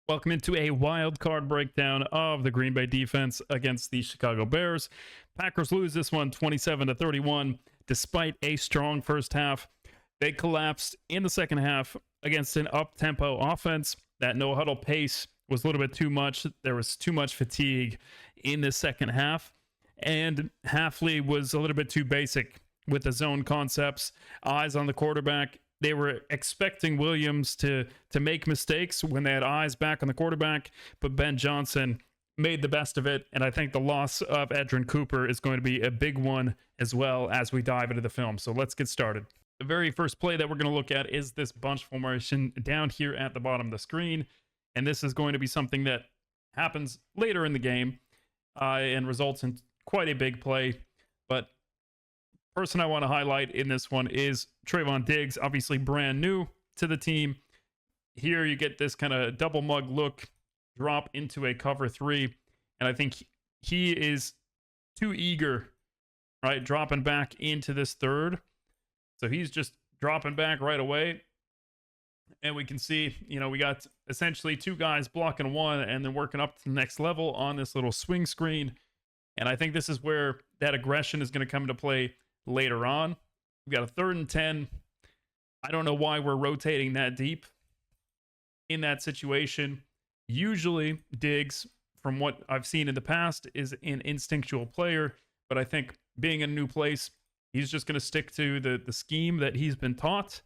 Welcome into a wild card breakdown of the Green Bay defense against the Chicago Bears. Packers lose this one 27-31 despite a strong first half. They collapsed in the second half against an up-tempo offense. That no-huddle pace was a little bit too much. There was too much fatigue in the second half. And Halfley was a little bit too basic with the zone concepts, eyes on the quarterback. They were expecting Williams to make mistakes when they had eyes back on the quarterback, but Ben Johnson made the best of it, and I think the loss of Edgerrin Cooper is going to be a big one as well as we dive into the film. So let's get started. The very first play that we're going to look at is this bunch formation down here at the bottom of the screen, and this is going to be something that happens later in the game and results in quite a big play, but person I want to highlight in this one is Trayvon Diggs, obviously brand new to the team. Here you get this kind of double mug look, drop into a cover three, and I think he is too eager, right, dropping back into this third. So he's just dropping back right away. And we can see, we got essentially two guys blocking one and then working up to the next level on this little swing screen. And I think this is where that aggression is going to come into play later on. We've got a 3rd and 10. I don't know why we're rotating that deep in that situation. Usually Diggs, from what I've seen in the past, is an instinctual player, but I think being in a new place, he's just going to stick to the scheme that he's been taught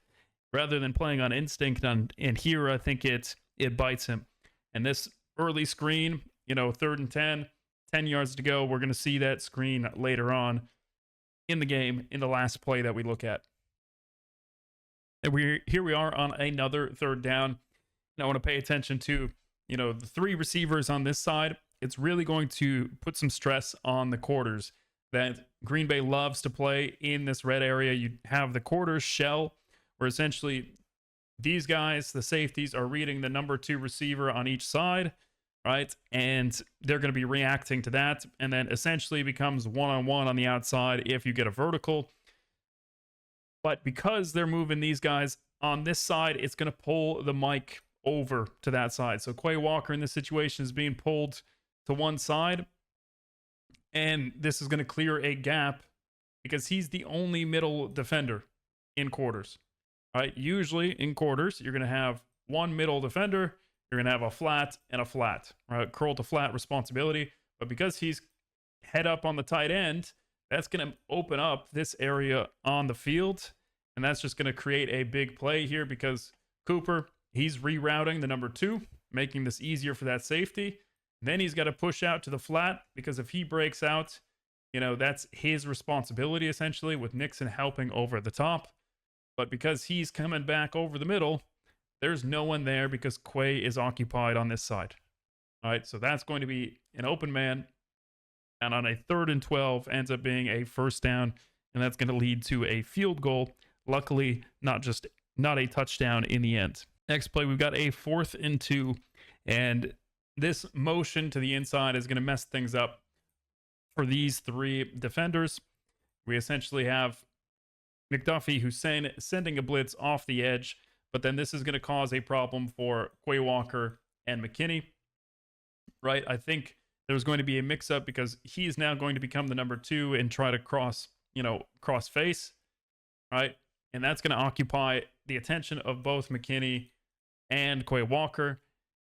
rather than playing on instinct. And here I think it bites him. And this early screen, 3rd and 10 yards to go, we're going to see that screen later on in the game in the last play that we look at. And here we are on another 3rd down. And I want to pay attention to, the 3 receivers on this side. It's really going to put some stress on the quarters that Green Bay loves to play in this red area. You have the quarters shell, where essentially these guys, the safeties, are reading the number 2 receiver on each side, right? And they're going to be reacting to that, and then essentially becomes one-on-one on the outside if you get a vertical. But because they're moving these guys on this side, it's going to pull the mic over to that side. So Quay Walker in this situation is being pulled to one side, and this is going to clear a gap because he's the only middle defender in quarters, right? Usually in quarters, you're going to have one middle defender. You're going to have a flat and a flat, right? Curl to flat responsibility. But because he's head up on the tight end, that's going to open up this area on the field. And that's just going to create a big play here because Cooper, he's rerouting the number 2, making this easier for that safety. Then he's got to push out to the flat because if he breaks out, that's his responsibility essentially, with Nixon helping over the top. But because he's coming back over the middle, there's no one there because Quay is occupied on this side. All right, so that's going to be an open man. And on a 3rd and 12, ends up being a 1st down. And that's going to lead to a field goal. Luckily, not a touchdown in the end. Next play, we've got a 4th and 2. And this motion to the inside is going to mess things up for these 3 defenders. We essentially have McDuffie, who's sending a blitz off the edge. But then this is going to cause a problem for Quay Walker and McKinney, right? I think there's going to be a mix-up because he is now going to become the number 2 and try to cross face, right? And that's going to occupy the attention of both McKinney and Quay Walker,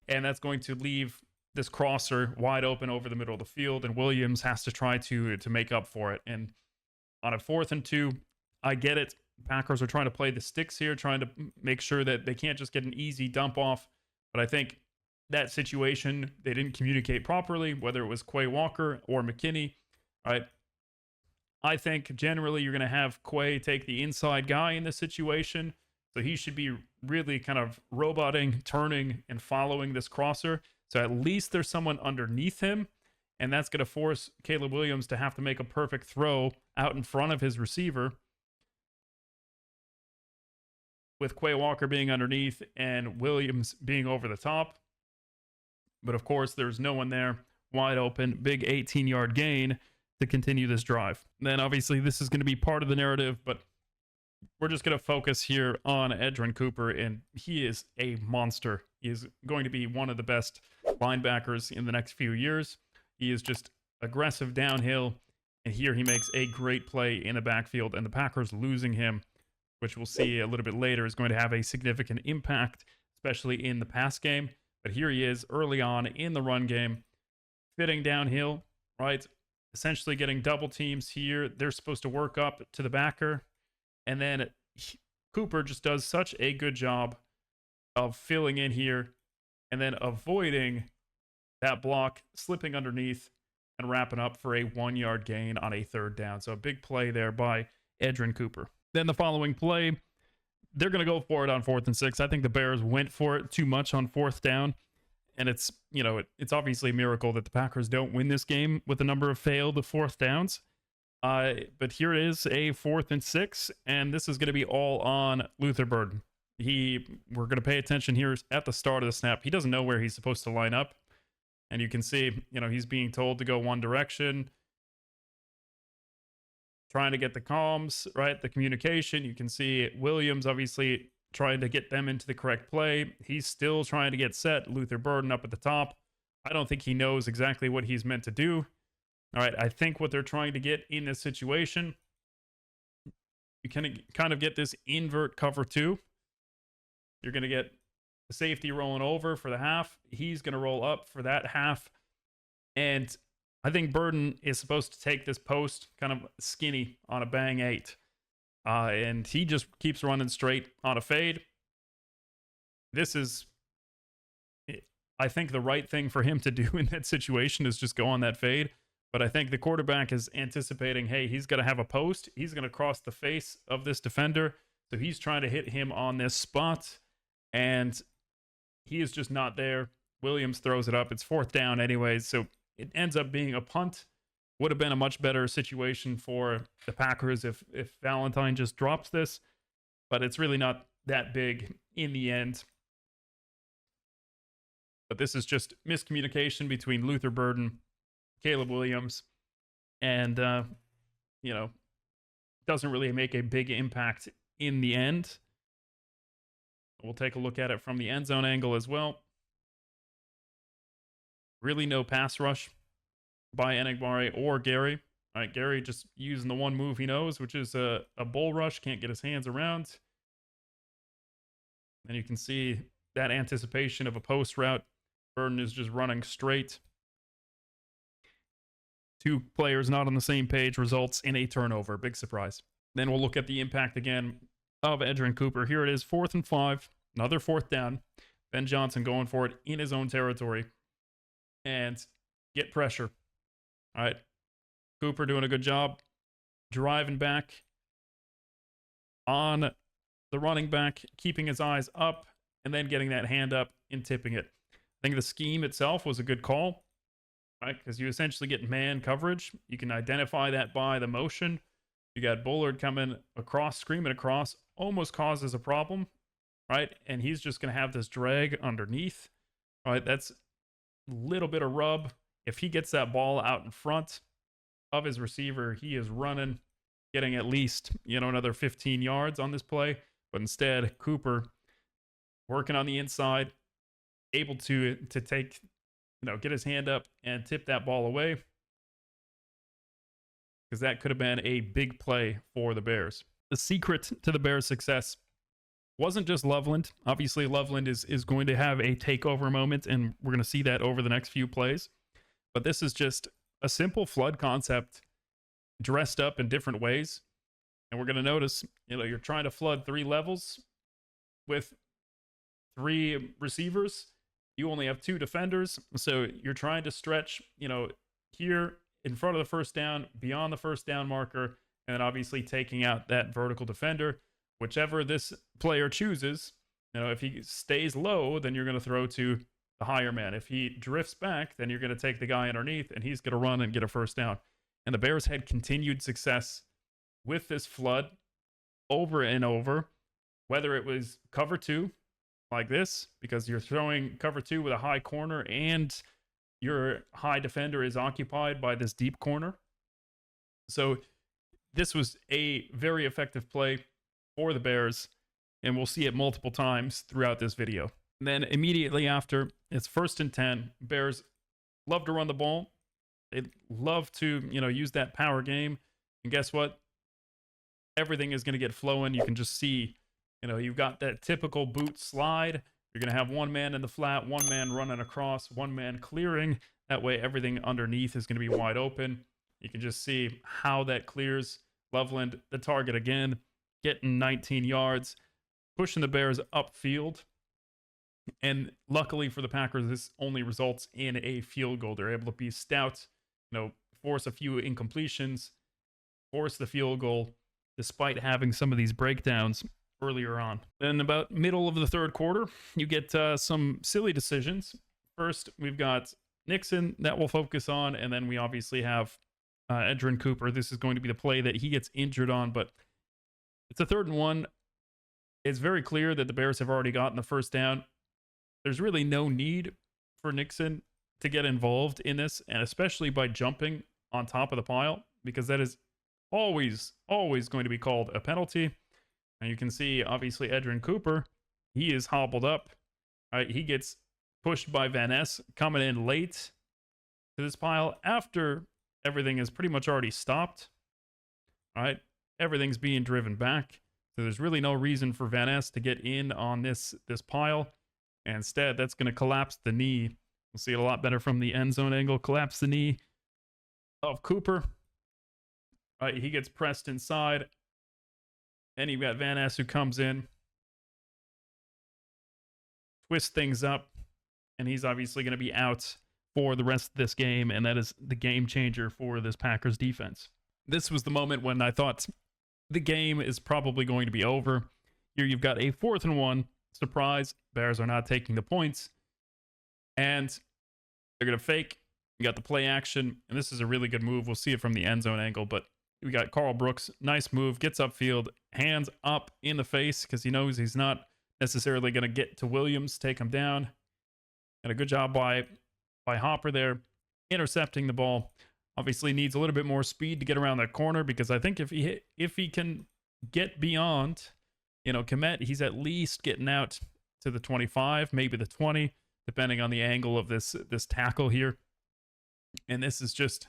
and that's going to leave this crosser wide open over the middle of the field, and Williams has to try to make up for it. And on a 4th and 2, I get it. Packers are trying to play the sticks here, trying to make sure that they can't just get an easy dump off. But I think that situation, they didn't communicate properly, whether it was Quay Walker or McKinney, right? I think generally you're going to have Quay take the inside guy in this situation. So he should be really kind of roboting, turning, and following this crosser. So at least there's someone underneath him. And that's going to force Caleb Williams to have to make a perfect throw out in front of his receiver, with Quay Walker being underneath and Williams being over the top. But of course, there's no one there. Wide open, big 18-yard gain to continue this drive. Then obviously this is going to be part of the narrative, but we're just going to focus here on Edgerrin Cooper, and he is a monster, He is going to be one of the best linebackers in the next few years. He is just aggressive downhill, and here he makes a great play in the backfield, and the Packers losing him, which we'll see a little bit later, is going to have a significant impact, especially in the pass game. But here he is early on in the run game, fitting downhill, right? Essentially getting double teams here. They're supposed to work up to the backer, and then Cooper just does such a good job of filling in here and then avoiding that block, slipping underneath, and wrapping up for a 1-yard gain on a 3rd down. So a big play there by Edgerrin Cooper. Then the following play, they're going to go for it on 4th and 6. I think the Bears went for it too much on 4th down. And it's, it's obviously a miracle that the Packers don't win this game with a number of failed 4th downs. But here it is, a 4th and 6, and this is going to be all on Luther Burden. We're going to pay attention here at the start of the snap. He doesn't know where he's supposed to line up. And you can see, he's being told to go one direction, trying to get the comms, right? The communication. You can see Williams obviously trying to get them into the correct play. He's still trying to get set. Luther Burden up at the top. I don't think he knows exactly what he's meant to do. All right, I think what they're trying to get in this situation, you can kind of get this invert cover 2. You're going to get the safety rolling over for the half. He's going to roll up for that half. And I think Burden is supposed to take this post kind of skinny on a bang 8. And he just keeps running straight on a fade. This is, I think, the right thing for him to do in that situation is just go on that fade. But I think the quarterback is anticipating, hey, he's going to have a post. He's going to cross the face of this defender. So he's trying to hit him on this spot. And he is just not there. Williams throws it up. It's 4th down anyways. So it ends up being a punt. Would have been a much better situation for the Packers if Valentine just drops this. But it's really not that big in the end. But this is just miscommunication between Luther Burden, Caleb Williams, and, doesn't really make a big impact in the end. We'll take a look at it from the end zone angle as well. Really no pass rush by Enagbare or Gary. All right, Gary just using the one move he knows, which is a bull rush. Can't get his hands around. And you can see that anticipation of a post route. Burden is just running straight. 2 players not on the same page results in a turnover. Big surprise. Then we'll look at the impact again of Edgerrin Cooper. Here it is, 4th and 5. Another 4th down. Ben Johnson going for it in his own territory. And get pressure. All right. Cooper doing a good job driving back on the running back, keeping his eyes up, and then getting that hand up and tipping it. I think the scheme itself was a good call, right? Because you essentially get man coverage. You can identify that by the motion. You got Bullard coming across, screaming across, almost causes a problem, right? And he's just going to have this drag underneath, right? That's a little bit of rub. If he gets that ball out in front of his receiver, he is running, getting at least, another 15 yards on this play. But instead, Cooper working on the inside, able to take, get his hand up and tip that ball away. Because that could have been a big play for the Bears. The secret to the Bears' success wasn't just Loveland. Obviously, Loveland is going to have a takeover moment, and we're going to see that over the next few plays. But this is just a simple flood concept dressed up in different ways. And we're going to notice, you're trying to flood 3 levels with 3 receivers. You only have 2 defenders. So you're trying to stretch, here in front of the first down, beyond the first down marker, and then obviously taking out that vertical defender. Whichever this player chooses, if he stays low, then you're going to throw to the higher man. If he drifts back, then you're going to take the guy underneath, and he's going to run and get a first down. And the Bears had continued success with this flood over and over, whether it was cover 2 like this, because you're throwing cover 2 with a high corner and your high defender is occupied by this deep corner. So this was a very effective play for the Bears, and we'll see it multiple times throughout this video. And then immediately after, it's 1st and 10. Bears love to run the ball. They love to, use that power game. And guess what? Everything is going to get flowing. You can just see, you've got that typical boot slide. You're going to have one man in the flat, one man running across, one man clearing. That way, everything underneath is going to be wide open. You can just see how that clears. Loveland, the target again, getting 19 yards, pushing the Bears upfield. And luckily for the Packers, this only results in a field goal. They're able to be stout, force a few incompletions, force the field goal, despite having some of these breakdowns earlier on. Then about middle of the third quarter, you get some silly decisions. First, we've got Nixon that we'll focus on, and then we obviously have Edgerrin Cooper. This is going to be the play that he gets injured on, but it's a 3rd and 1. It's very clear that the Bears have already gotten the first down. There's really no need for Nixon to get involved in this, and especially by jumping on top of the pile, because that is always going to be called a penalty. And you can see, obviously, Edgerrin Cooper, he is hobbled up. All right, he gets pushed by Van Ness, coming in late to this pile after everything is pretty much already stopped. All right, everything's being driven back. So there's really no reason for Van Ness to get in on this pile. And instead, that's going to collapse the knee. We'll see it a lot better from the end zone angle. Collapse the knee of Cooper. All right, he gets pressed inside. And you've got Van Ness who comes in, twists things up, and he's obviously going to be out for the rest of this game, and that is the game changer for this Packers defense. This was the moment when I thought the game is probably going to be over. Here you've got a 4th and 1. Surprise, Bears are not taking the points. And they're going to fake. You got the play action, and this is a really good move. We'll see it from the end zone angle, but we got Carl Brooks. Nice move. Gets upfield. Hands up in the face because he knows he's not necessarily going to get to Williams, take him down. And a good job by Hopper there, intercepting the ball. Obviously needs a little bit more speed to get around that corner, because I think if he can get beyond, Kmet, he's at least getting out to the 25, maybe the 20, depending on the angle of this tackle here. And this is just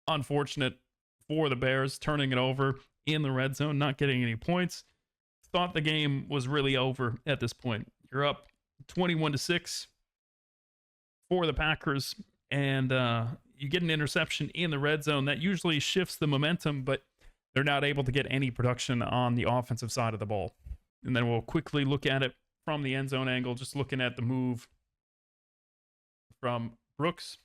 unfortunate for the Bears, turning it over in the red zone, not getting any points. Thought the game was really over at this point. You're up 21-6 for the Packers, and you get an interception in the red zone. That usually shifts the momentum, but they're not able to get any production on the offensive side of the ball. And then we'll quickly look at it from the end zone angle, just looking at the move from Brooks.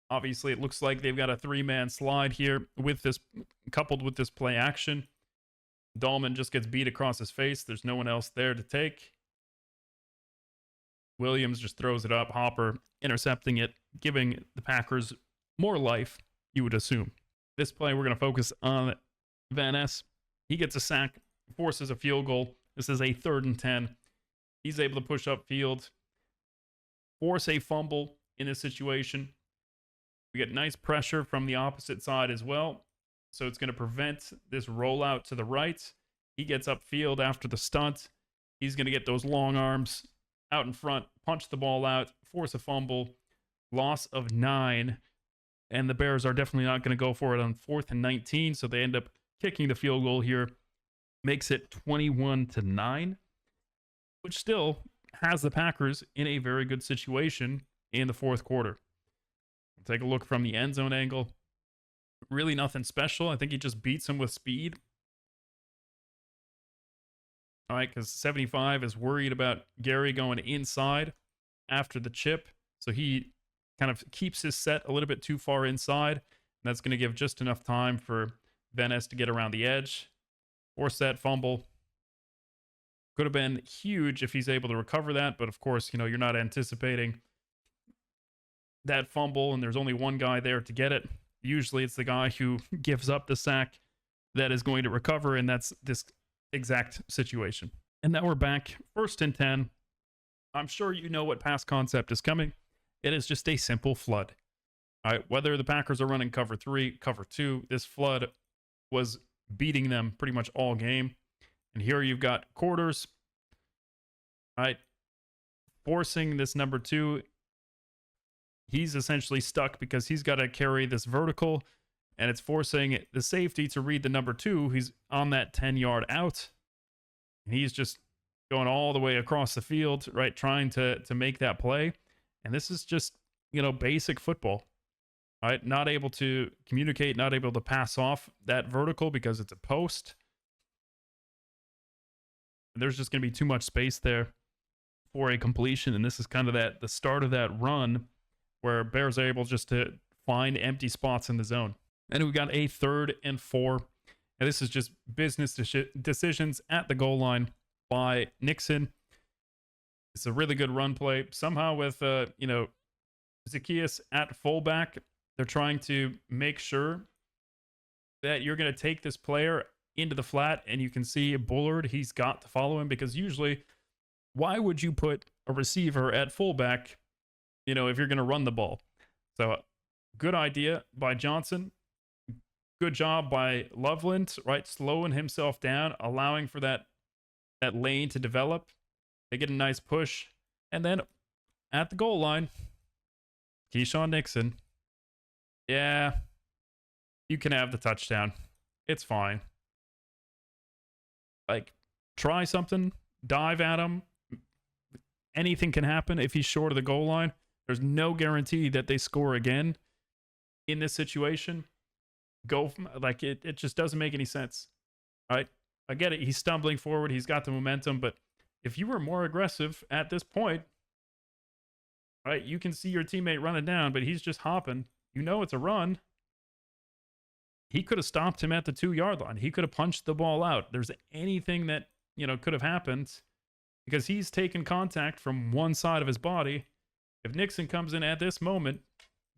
Obviously, it looks like they've got a 3-man slide here with this, coupled with this play action. Dahlman just gets beat across his face. There's no one else there to take. Williams just throws it up. Hopper intercepting it, giving the Packers more life, you would assume. This play, we're going to focus on Van Ness. He gets a sack, forces a field goal. This is a 3rd and 10. He's able to push up field, force a fumble in this situation. We get nice pressure from the opposite side as well. So it's going to prevent this rollout to the right. He gets upfield after the stunt. He's going to get those long arms out in front, punch the ball out, force a fumble, loss of 9. And the Bears are definitely not going to go for it on 4th and 19. So they end up kicking the field goal here. Makes it 21-9, which still has the Packers in a very good situation in the 4th quarter. Take a look from the end zone angle. Really nothing special. I think he just beats him with speed. All right, because 75 is worried about Gary going inside after the chip. So he kind of keeps his set a little bit too far inside. And that's going to give just enough time for Van Ness to get around the edge. Force that fumble. Could have been huge if he's able to recover that. But of course, you're not anticipating that fumble, and there's only one guy there to get it. Usually it's the guy who gives up the sack that is going to recover, and that's this exact situation. And now we're back, 1st and 10. I'm sure you know what pass concept is coming. It is just a simple flood. All right, whether the Packers are running cover 3, cover 2, this flood was beating them pretty much all game. And here you've got quarters. All right, forcing this number 2. He's essentially stuck because he's got to carry this vertical, and it's forcing the safety to read the number 2. He's on that 10-yard out, and he's just going all the way across the field, right, trying to make that play. And this is just, basic football, right? Not able to communicate, not able to pass off that vertical because it's a post. And there's just going to be too much space there for a completion, and this is kind of the start of that run where Bears are able just to find empty spots in the zone. And we got a 3rd and 4. And this is just business decisions at the goal line by Nixon. It's a really good run play. Somehow with, Zacchaeus at fullback, they're trying to make sure that you're going to take this player into the flat, and you can see Bullard, he's got to follow him, because usually, why would you put a receiver at fullback, if you're going to run the ball? So, good idea by Johnson. Good job by Loveland, right? Slowing himself down, allowing for that lane to develop. They get a nice push. And then at the goal line, Keyshawn Nixon. Yeah, you can have the touchdown. It's fine. Like, try something, dive at him. Anything can happen if he's short of the goal line. There's no guarantee that they score again in this situation. It just doesn't make any sense. All right, I get it. He's stumbling forward. He's got the momentum, but if you were more aggressive at this point, right, you can see your teammate running down, but he's just hopping. It's a run. He could have stopped him at the 2-yard line. He could have punched the ball out. There's anything that, could have happened, because he's taken contact from one side of his body. If Nixon comes in at this moment,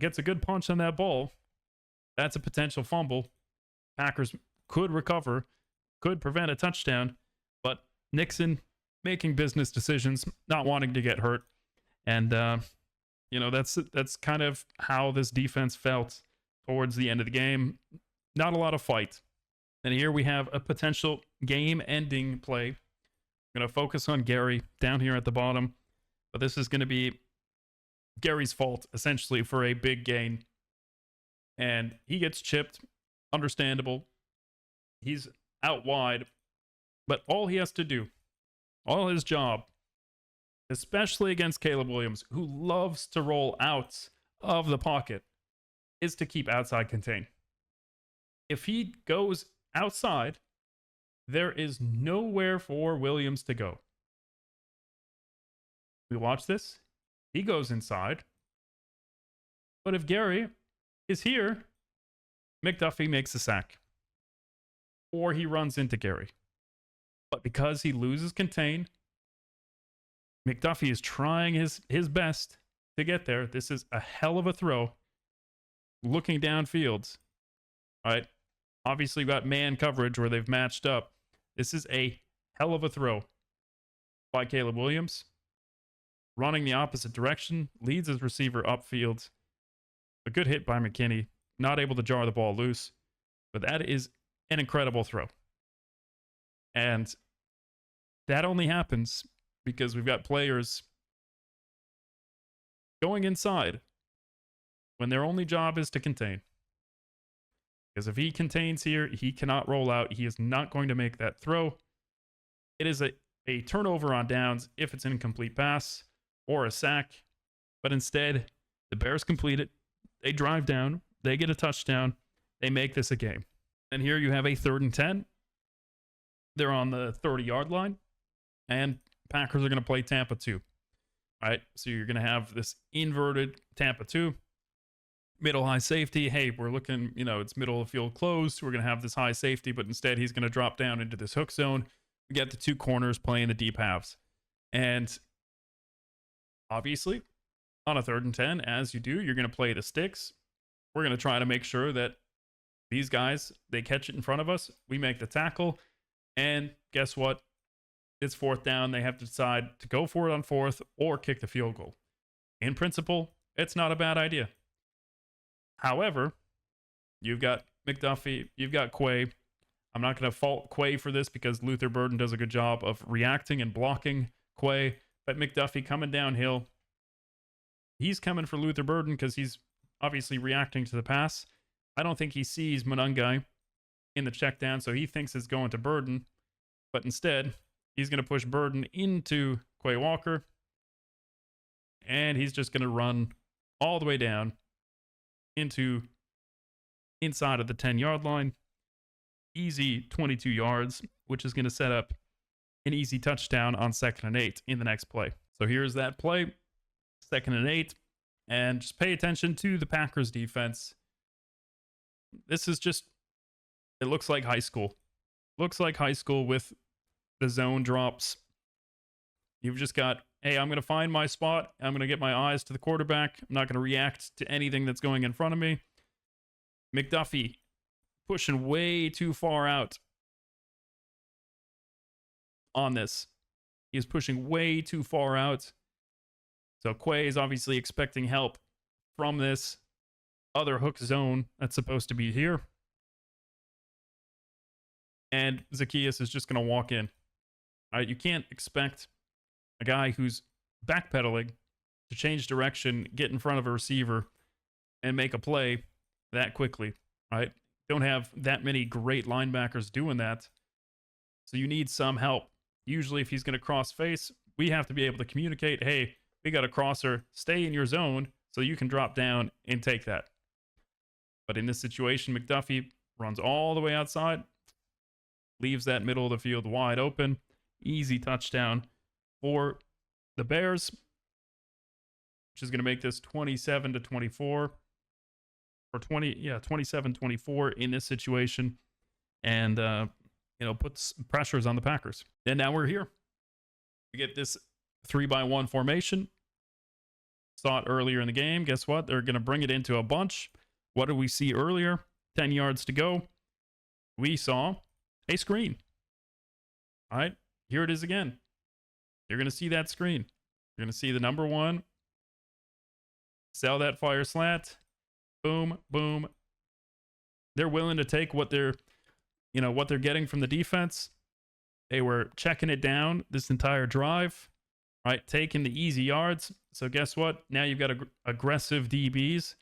gets a good punch on that ball, that's a potential fumble. Packers could recover, could prevent a touchdown, but Nixon making business decisions, not wanting to get hurt. And, that's kind of how this defense felt towards the end of the game. Not a lot of fight. And here we have a potential game-ending play. I'm going to focus on Gary down here at the bottom, but this is going to be Gary's fault, essentially, for a big gain. And he gets chipped. Understandable. He's out wide. But all he has to do, all his job, especially against Caleb Williams, who loves to roll out of the pocket, is to keep outside contain. If he goes outside, there is nowhere for Williams to go. We watch this. He goes inside. But if Gary is here, McDuffie makes a sack. Or he runs into Gary. But because he loses contain, McDuffie is trying his best to get there. This is a hell of a throw. Looking downfield. All right. Obviously, got man coverage where they've matched up. This is a hell of a throw by Caleb Williams. Running the opposite direction, leads his receiver upfield. A good hit by McKinney. Not able to jar the ball loose. But that is an incredible throw. And that only happens because we've got players going inside when their only job is to contain. Because if he contains here, he cannot roll out. He is not going to make that throw. It is a turnover on downs if it's an incomplete pass or a sack. But instead, the Bears complete it. They drive down. They get a touchdown. They make this a game. And here you have a 3rd and 10. They're on the 30-yard line. And Packers are going to play Tampa 2. All right, so you're going to have this inverted Tampa 2. Middle high safety. Hey, we're looking, it's middle of field closed. We're going to have this high safety, but instead he's going to drop down into this hook zone. We get the 2 corners playing the deep halves. And obviously, on a 3rd and 10, as you do, you're going to play the sticks. We're going to try to make sure that these guys, they catch it in front of us. We make the tackle. And guess what? It's 4th down. They have to decide to go for it on 4th or kick the field goal. In principle, it's not a bad idea. However, you've got McDuffie, you've got Quay. I'm not going to fault Quay for this because Luther Burden does a good job of reacting and blocking Quay. But McDuffie coming downhill. He's coming for Luther Burden because he's obviously reacting to the pass. I don't think he sees Monungai in the check down, so he thinks it's going to Burden. But instead, he's going to push Burden into Quay Walker. And he's just going to run all the way down into inside of the 10-yard line. Easy 22 yards, which is going to set up an easy touchdown on 2nd and 8 in the next play. So here's that play, 2nd and 8. And just pay attention to the Packers defense. This is just, it looks like high school. Looks like high school with the zone drops. You've just got, hey, I'm going to find my spot. I'm going to get my eyes to the quarterback. I'm not going to react to anything that's going in front of me. McDuffie pushing way too far out on this. He is pushing way too far out. So Quay is obviously expecting help from this other hook zone that's supposed to be here. And Zacchaeus is just going to walk in. All right, you can't expect a guy who's backpedaling to change direction, get in front of a receiver, and make a play that quickly. Right? Don't have that many great linebackers doing that. So you need some help. Usually if he's going to cross face, we have to be able to communicate, hey, we got a crosser, stay in your zone so you can drop down and take that. But in this situation, McDuffie runs all the way outside, leaves that middle of the field wide open. Easy touchdown for the Bears, which is going to make this 27-24 or 27-24 in this situation, and puts pressures on the Packers. And now we're here. We get this 3-by-1 formation. Saw it earlier in the game. Guess what? They're going to bring it into a bunch. What did we see earlier? 10 yards to go. We saw a screen. All right, here it is again. You're going to see that screen. You're going to see the number 1. Sell that fire slant. Boom, boom. They're willing to take what they're getting from the defense. They were checking it down this entire drive, right? Taking the easy yards. So guess what? Now you've got aggressive DBs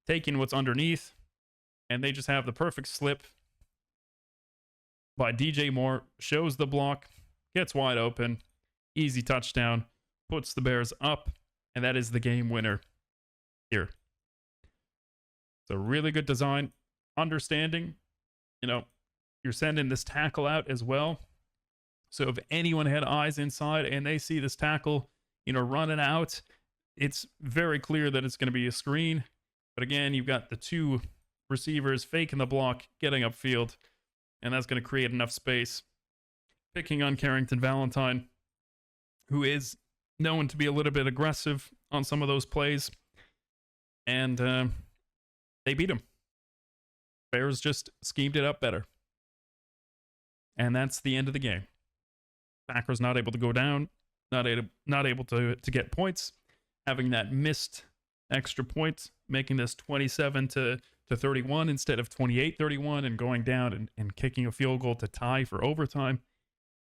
taking what's underneath, and they just have the perfect slip by DJ Moore. Shows the block, gets wide open, easy touchdown, puts the Bears up, and that is the game winner here. So really good design, understanding, you're sending this tackle out as well. So if anyone had eyes inside and they see this tackle, running out, it's very clear that it's going to be a screen. But again, you've got the 2 receivers faking the block, getting upfield, and that's going to create enough space. Picking on Carrington Valentine, who is known to be a little bit aggressive on some of those plays. And they beat him. Bears just schemed it up better. And that's the end of the game. Packers not able to go down, not able to get points, having that missed extra point, making this 27-31 instead of 28-31, and going down and kicking a field goal to tie for overtime.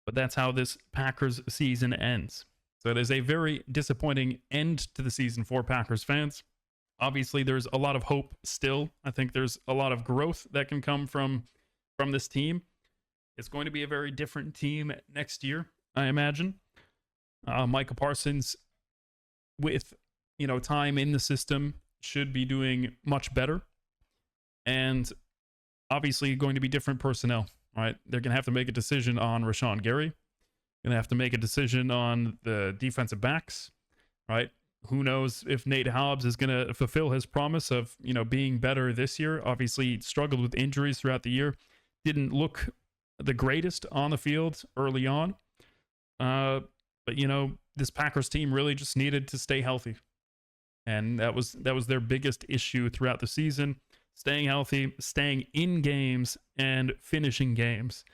But that's how this Packers season ends. So it is a very disappointing end to the season for Packers fans. Obviously, there's a lot of hope still. I think there's a lot of growth that can come from this team. It's going to be a very different team next year, I imagine. Micah Parsons, with time in the system, should be doing much better. And obviously going to be different personnel, right? They're going to have to make a decision on Rashawn Gary. Going to have to make a decision on the defensive backs, right? Who knows if Nate Hobbs is going to fulfill his promise of, being better this year. Obviously struggled with injuries throughout the year. Didn't look the greatest on the field early on. But this Packers team really just needed to stay healthy. And that was their biggest issue throughout the season. Staying healthy, staying in games, and finishing games.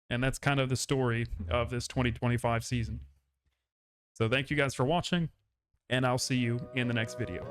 And that's kind of the story of this 2025 season. So thank you guys for watching, and I'll see you in the next video.